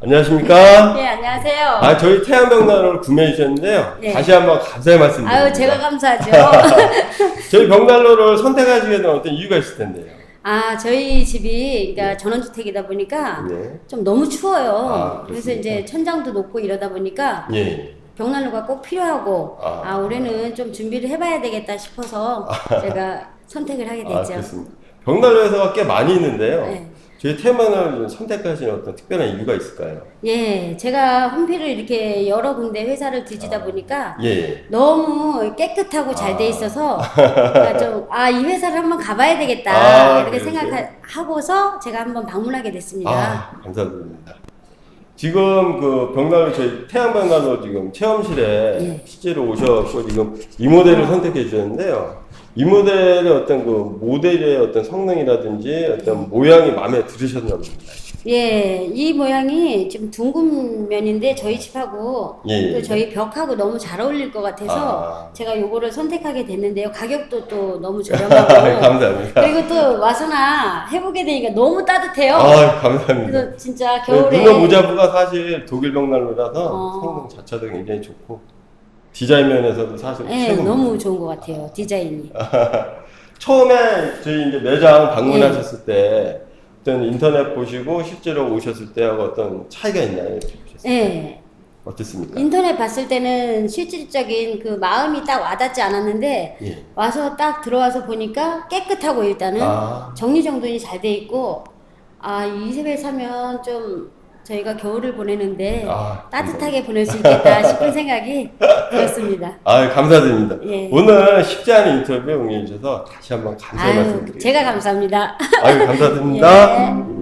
안녕하십니까? 예, 안녕하세요. 아, 저희 태안벽난로를 구매해 주셨는데요. 예. 다시 한번 감사의 말씀드립니다. 아유, 제가 감사하죠. 저희 벽난로를 선택하시게 된 어떤 이유가 있을 텐데요. 아, 저희 집이 그러니까 전원주택이다 보니까 네. 좀 너무 추워요. 아, 그래서 그렇습니까? 이제 천장도 높고 이러다 보니까 예. 벽난로가 꼭 필요하고 아. 올해는 좀 준비를 해봐야 되겠다 싶어서 제가 선택을 하게 됐죠. 아, 그렇습니다. 벽난로 회사가 꽤 많이 있는데요. 네. 저희 태안벽난로를 선택하신 어떤 특별한 이유가 있을까요? 예, 제가 홈피를 이렇게 여러 군데 회사를 뒤지다 보니까 예. 너무 깨끗하고 잘 돼 있어서 이 회사를 한번 가봐야 되겠다 아, 이렇게 그러세요? 생각하고서 제가 한번 방문하게 됐습니다. 아, 감사드립니다. 지금 그 벽난로 저희 태양벽난로 지금 체험실에 예. 실제로 오셔서 지금 이 모델을 선택해 주셨는데요. 이 모델의 어떤 그 모델의 어떤 성능이라든지 어떤 모양이 마음에 들으셨나 봅니다. 예, 이 모양이 좀 둥근 면인데 저희 집하고 예. 또 저희 벽하고 너무 잘 어울릴 것 같아서 아. 제가 요거를 선택하게 됐는데요. 가격도 또 너무 저렴하고 감사합니다. 그리고 또 와서나 해보게 되니까 너무 따뜻해요. 아, 감사합니다. 그래서 진짜 겨울에 문어 모자부가 사실 독일 벽난로라서 어. 성능 자체도 굉장히 좋고 디자인 면에서도 사실 예, 최고입니다. 너무 좋은 것 같아요. 디자인이. 처음에 저희 이제 매장 방문하셨을 때 어떤 인터넷 보시고 실제로 오셨을 때하고 어떤 차이가 있나요? 이렇게 보셨을 때 예. 어땠습니까? 인터넷 봤을 때는 실질적인 그 마음이 딱 와닿지 않았는데 예. 와서 딱 들어와서 보니까 깨끗하고 일단은 아. 정리정돈이 잘 돼 있고 이 집에 사면 좀 저희가 겨울을 보내는데 따뜻하게 보낼 수 있겠다 싶은 생각이 들었습니다. 아, 감사드립니다. 예. 오늘 쉽지 않은 인터뷰 응해주셔서 다시 한번 감사의 말씀드립니다. 제가 감사합니다. 아유, 감사드립니다. 예.